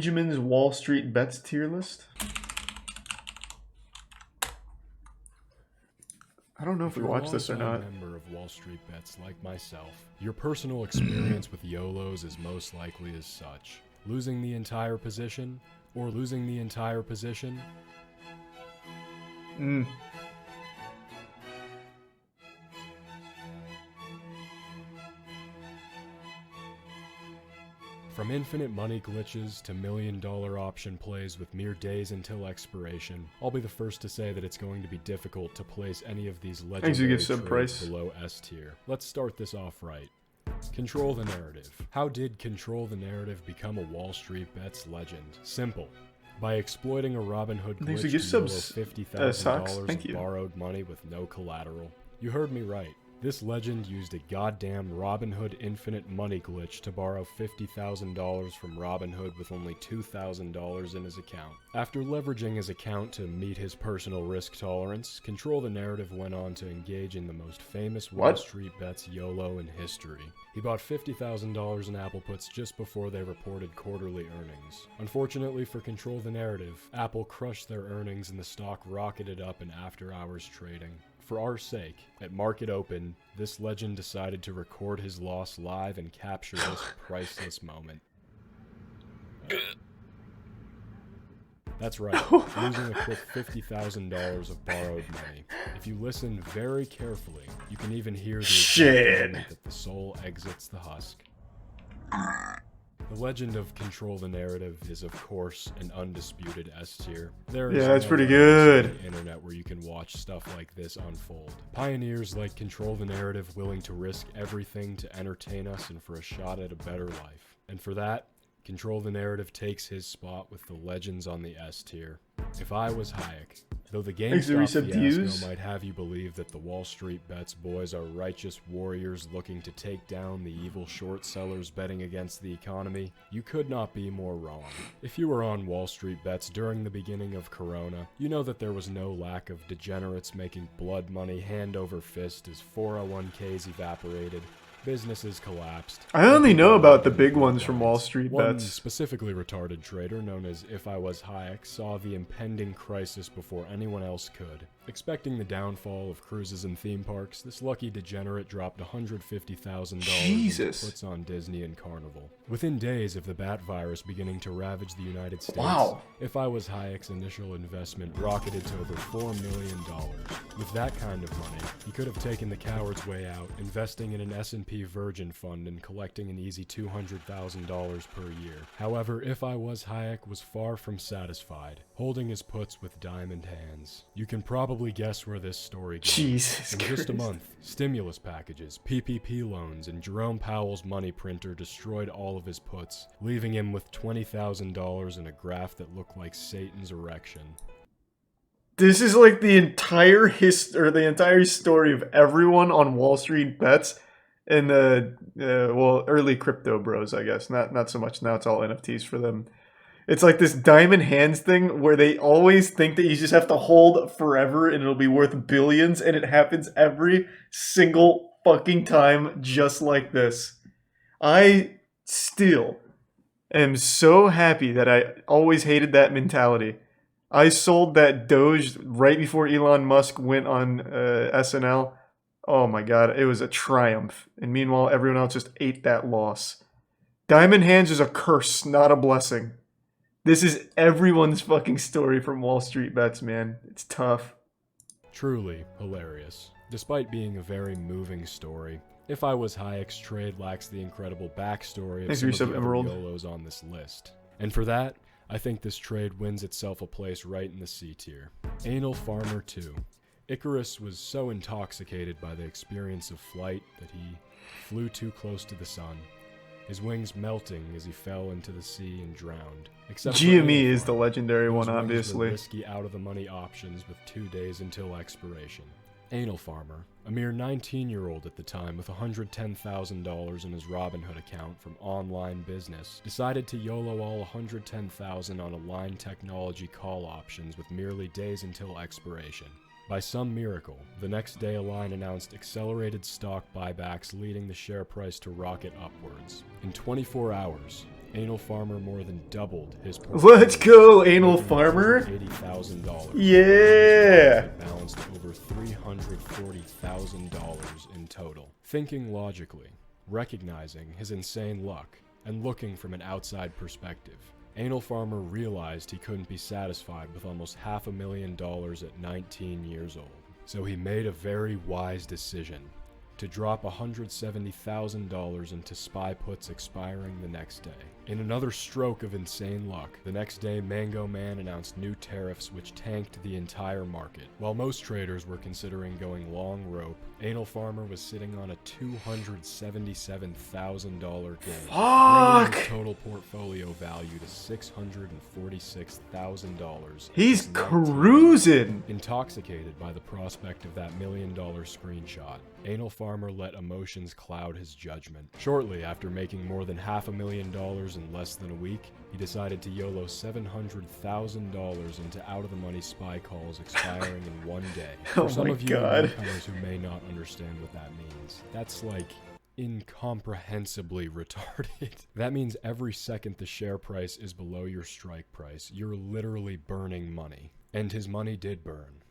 Benjamin's Wall Street Bets tier list. I don't know if we watched this or not. If you're a member of Wall Street Bets like myself, your personal experience with YOLOs is most likely as such. Losing the entire position, or losing the entire position. From infinite money glitches to million-dollar option plays with mere days until expiration, I'll be the first to say that it's going to be difficult to place any of these legendary trades below S tier. Let's start this off right. Control the narrative. How did Control the Narrative become a Wall Street Bets legend? Simple. By exploiting a Robinhood glitch to YOLO $50,000 of borrowed money with no collateral. You heard me right. This legend used a goddamn Robinhood infinite money glitch to borrow $50,000 from Robinhood with only $2,000 in his account. After leveraging his account to meet his personal risk tolerance, Control the Narrative went on to engage in the most famous Wall Street Bets YOLO in history. He bought $50,000 in Apple puts just before they reported quarterly earnings. Unfortunately for Control the Narrative, Apple crushed their earnings and the stock rocketed up in after-hours trading. For our sake, at market open, this legend decided to record his loss live and capture this priceless moment. That's right, losing a quick $50,000 of borrowed money. If you listen very carefully, you can even hear the exact moment that the soul exits the husk. The legend of Control the Narrative is, of course, an undisputed S tier. That's pretty good. On the internet where you can watch stuff like this unfold. Pioneers like Control the Narrative willing to risk everything to entertain us and for a shot at a better life. And for that, Control the Narrative takes his spot with the legends on the S tier. If I was Hayek, though the GameStop fiasco might have you believe that the Wall Street Bets boys are righteous warriors looking to take down the evil short sellers betting against the economy, you could not be more wrong. If you were on Wall Street Bets during the beginning of Corona, you know that there was no lack of degenerates making blood money hand over fist as 401ks evaporated, businesses collapsed. I only know about the big ones from Wall Street Bets. One specifically retarded trader known as If I Was Hayek saw the impending crisis before anyone else could. Expecting the downfall of cruises and theme parks, this lucky degenerate dropped $150,000 in puts on Disney and Carnival. Within days of the bat virus beginning to ravage the United States, If I Was Hayek's initial investment rocketed to over $4 million. With that kind of money, he could have taken the coward's way out, investing in an S&P Virgin fund and collecting an easy $200,000 per year. However, If I Was Hayek was far from satisfied, holding his puts with diamond hands. You can probably guess where this story goes. In just a month, stimulus packages, PPP loans, and Jerome Powell's money printer destroyed all of his puts, leaving him with $20,000 in a graph that looked like Satan's erection. This is like the entire the entire story of everyone on Wall Street Bets in the early crypto bros, I guess. Not so much now. It's all NFTs for them. It's like this diamond hands thing where they always think that you just have to hold forever and it'll be worth billions, and it happens every single fucking time just like this. I still am so happy that I always hated that mentality. I sold that Doge right before Elon Musk went on SNL. Oh my god, it was a triumph. And meanwhile, everyone else just ate that loss. Diamond hands is a curse, not a blessing. This is everyone's fucking story from Wall Street Bets, man. It's tough. Truly hilarious. Despite being a very moving story, If I Was Hayek's trade lacks the incredible backstory of some of the other YOLOs on this list. And for that, I think this trade wins itself a place right in the C tier. Anal Farmer 2. Icarus was so intoxicated by the experience of flight that he flew too close to the sun, his wings melting as he fell into the sea and drowned. Except GME is the legendary one, obviously. Risky out-of-the-money options with 2 days until expiration. Anal Farmer, a mere 19-year-old at the time with $110,000 in his Robinhood account from online business, decided to YOLO all $110,000 on Align Technology call options with merely days until expiration. By some miracle, the next day Align announced accelerated stock buybacks, leading the share price to rocket upwards. In 24 hours, Anal Farmer more than doubled his Let's go, Anal Farmer. $80,000. Yeah. Balanced over $340,000 in total. Thinking logically, recognizing his insane luck, and looking from an outside perspective, Anal Farmer realized he couldn't be satisfied with almost $500,000 at 19 years old. So he made a very wise decision to drop $170,000 into SPY puts expiring the next day. In another stroke of insane luck, the next day Mango Man announced new tariffs which tanked the entire market. While most traders were considering going long rope, Anal Farmer was sitting on a $277,000 gain, bringing his total portfolio value to $646,000. He's cruising! Intoxicated by the prospect of that $1 million screenshot, Anal Farmer let emotions cloud his judgment. Shortly after making more than $500,000 in less than a week, he decided to YOLO $700,000 into out-of-the-money SPY calls expiring in one day. For some of you newcomers who may not understand what that means, that's like incomprehensibly retarded. That means every second the share price is below your strike price, you're literally burning money. And his money did burn.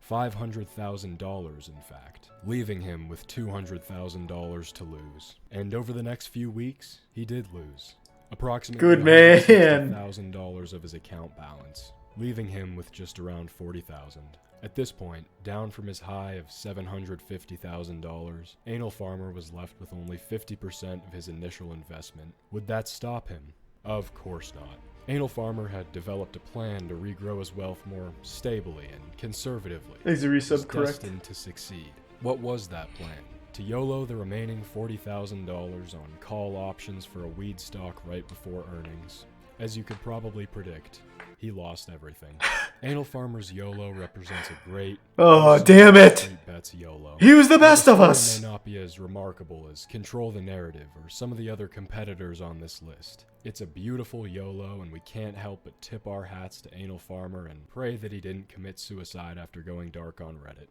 $500,000 in fact, leaving him with $200,000 to lose. And over the next few weeks, he did lose. Approximately $160,000 of his account balance, leaving him with just around $40,000. At this point, down from his high of $750,000, Anal Farmer was left with only 50% of his initial investment. Would that stop him? Of course not. Anal Farmer had developed a plan to regrow his wealth more stably and conservatively. Is the resub correct? Destined to succeed. What was that plan? To YOLO the remaining $40,000 on call options for a weed stock right before earnings. As you could probably predict, he lost everything. Anal Farmer's YOLO represents a great... Oh, damn it! Bets YOLO. He was the best of us! It may not be as remarkable as Control the Narrative or some of the other competitors on this list. It's a beautiful YOLO, and we can't help but tip our hats to Anal Farmer and pray that he didn't commit suicide after going dark on Reddit.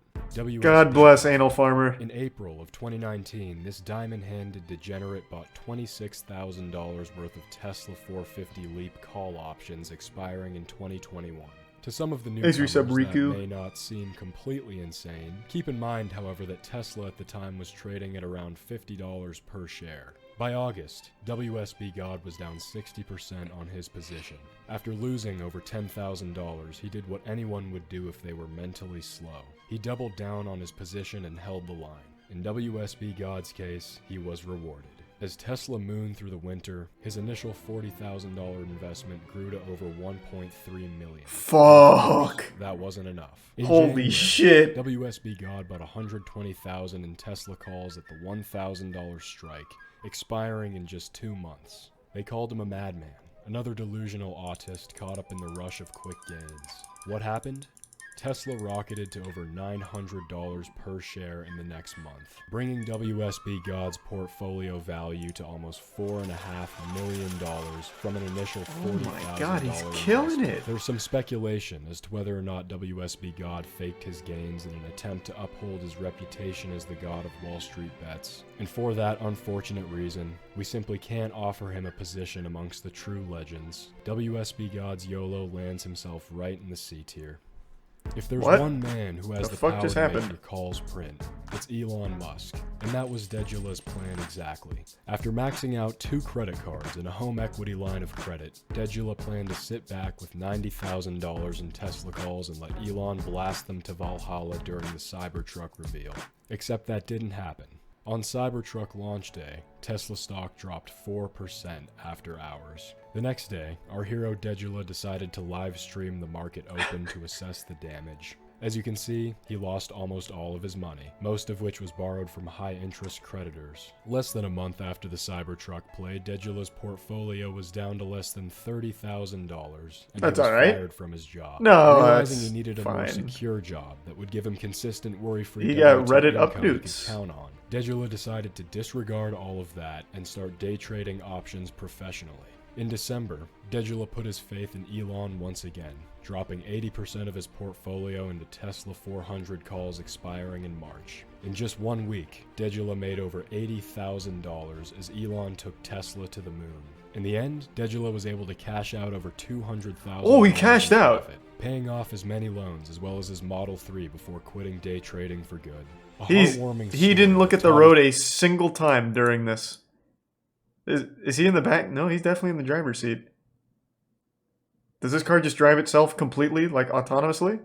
God bless Anal Farmer. In April of 2019, this diamond-handed degenerate bought $26,000 worth of Tesla 450 Leap call options expiring in 2021. To some of the newcomers, that may not seem completely insane. Keep in mind, however, that Tesla at the time was trading at around $50 per share. By August, WSB God was down 60% on his position. After losing over $10,000, he did what anyone would do if they were mentally slow. He doubled down on his position and held the line. In WSB God's case, he was rewarded. As Tesla mooned through the winter, his initial $40,000 investment grew to over $1.3 million. Fuck! That wasn't enough. Holy shit! WSB God bought $120,000 in Tesla calls at the $1,000 strike, expiring in just 2 months. They called him a madman, another delusional autist caught up in the rush of quick gains. What happened? Tesla rocketed to over $900 per share in the next month, bringing WSB God's portfolio value to almost $4.5 million from an initial $40,000. Oh my god, he's killing it! There's some speculation as to whether or not WSB God faked his gains in an attempt to uphold his reputation as the god of Wall Street bets. And for that unfortunate reason, we simply can't offer him a position amongst the true legends. WSB God's YOLO lands himself right in the C tier. If there's one man who has the power to make your calls print, it's Elon Musk, and that was Degula's plan exactly. After maxing out 2 credit cards and a home equity line of credit, Degula planned to sit back with $90,000 in Tesla calls and let Elon blast them to Valhalla during the Cybertruck reveal. Except that didn't happen. On Cybertruck launch day, Tesla stock dropped 4% after hours. The next day, our hero Degula decided to live stream the market open to assess the damage. As you can see, he lost almost all of his money, most of which was borrowed from high-interest creditors. Less than a month after the Cybertruck play, Degula's portfolio was down to less than $30,000, and he was fired from his job. Realizing he needed a more secure job that would give him consistent, worry-free income he could count on, Degula decided to disregard all of that and start day trading options professionally. In December, Degula put his faith in Elon once again, dropping 80% of his portfolio into Tesla 400 calls expiring in March. In just 1 week, Degula made over $80,000 as Elon took Tesla to the moon. In the end, Degula was able to cash out over $200,000. Oh, he cashed out! Paying off his many loans as well as his Model 3 before quitting day trading for good. He didn't look at the road a single time during this. Is he in the back? No, he's definitely in the driver's seat. Does this car just drive itself completely, like autonomously?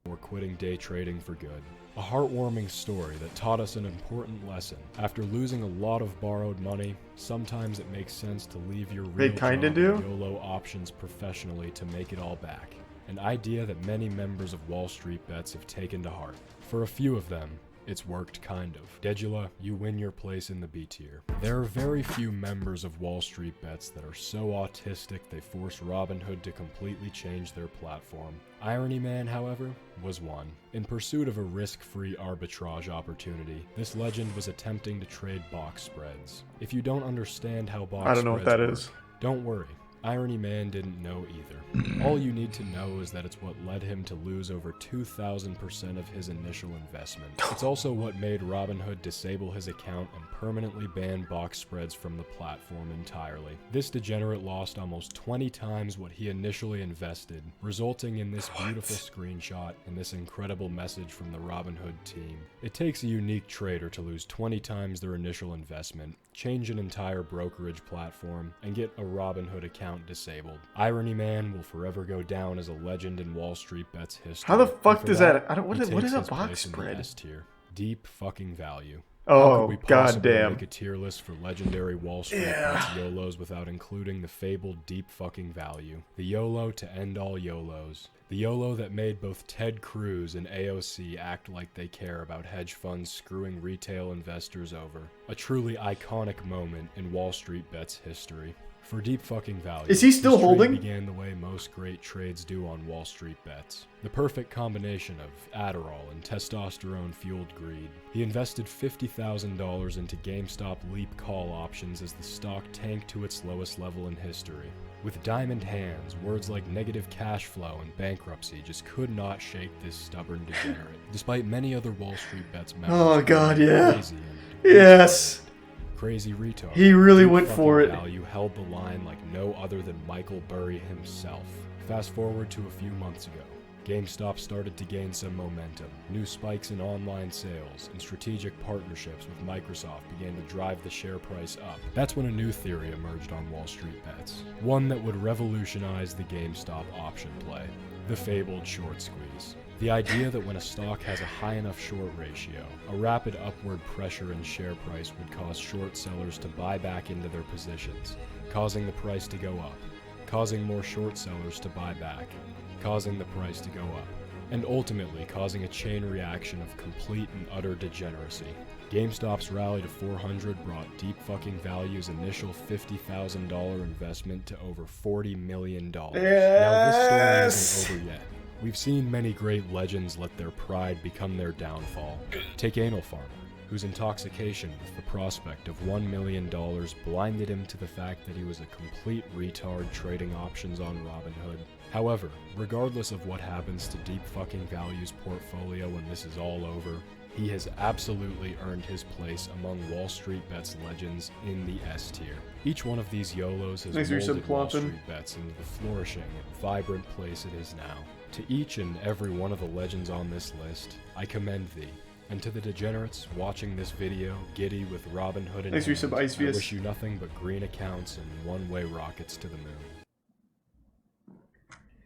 Or quitting day trading for good. A heartwarming story that taught us an important lesson. After losing a lot of borrowed money, sometimes it makes sense to leave your real job and YOLO options professionally to make it all back. An idea that many members of Wall Street Bets have taken to heart. For a few of them, it's worked kind of. Degula, you win your place in the B tier. There are very few members of Wall Street Bets that are so autistic they force Robinhood to completely change their platform. Irony Man, however, was one. In pursuit of a risk-free arbitrage opportunity, this legend was attempting to trade box spreads. If you don't understand how box I don't know what that work, is. Don't worry. Irony Man didn't know either. All you need to know is that it's what led him to lose over 2,000% of his initial investment. It's also what made Robinhood disable his account and permanently ban box spreads from the platform entirely. This degenerate lost almost 20 times what he initially invested, resulting in this beautiful screenshot and this incredible message from the Robinhood team. It takes a unique trader to lose 20 times their initial investment, change an entire brokerage platform, and get a Robinhood account disabled. Irony Man will forever go down as a legend in Wall Street Bets history. How the fuck does that? I don't. What is a box spread? S-tier. Deep fucking value. Oh, goddamn. Make a tier list for legendary Wall Street Bets YOLOs without including the fabled deep fucking value. The YOLO to end all YOLOs. The YOLO that made both Ted Cruz and AOC act like they care about hedge funds screwing retail investors over. A truly iconic moment in Wall Street Bets history. For deep fucking value, is he still holding? Began the way most great trades do on Wall Street Bets. The perfect combination of Adderall and testosterone-fueled greed. He invested $50,000 into GameStop Leap call options as the stock tanked to its lowest level in history. With diamond hands, words like negative cash flow and bankruptcy just could not shake this stubborn degenerate. Despite many other Wall Street Bets members. Oh god, yeah. Yes. Crazy retard. He really went for it. Value held the line like no other than Michael Burry himself. Fast forward to a few months ago. GameStop started to gain some momentum. New spikes in online sales and strategic partnerships with Microsoft began to drive the share price up. That's when a new theory emerged on Wall Street Bets. One that would revolutionize the GameStop option play. The fabled short squeeze. The idea that when a stock has a high enough short ratio, a rapid upward pressure in share price would cause short sellers to buy back into their positions, causing the price to go up, causing more short sellers to buy back, causing the price to go up, and ultimately causing a chain reaction of complete and utter degeneracy. GameStop's rally to 400 brought deep fucking value's initial $50,000 investment to over $40 million. Now this story isn't over yet. We've seen many great legends let their pride become their downfall. Take Anal Farmer, whose intoxication with the prospect of $1 million blinded him to the fact that he was a complete retard trading options on Robinhood. However, regardless of what happens to Deep Fucking Value's portfolio when this is all over, he has absolutely earned his place among Wall Street Bets legends in the S tier. Each one of these YOLOs has molded Wall Street Bets into the flourishing and vibrant place it is now. To each and every one of the legends on this list, I commend thee. And to the degenerates watching this video, giddy with Robinhood in hand, I wish you nothing but green accounts and one-way rockets to the moon.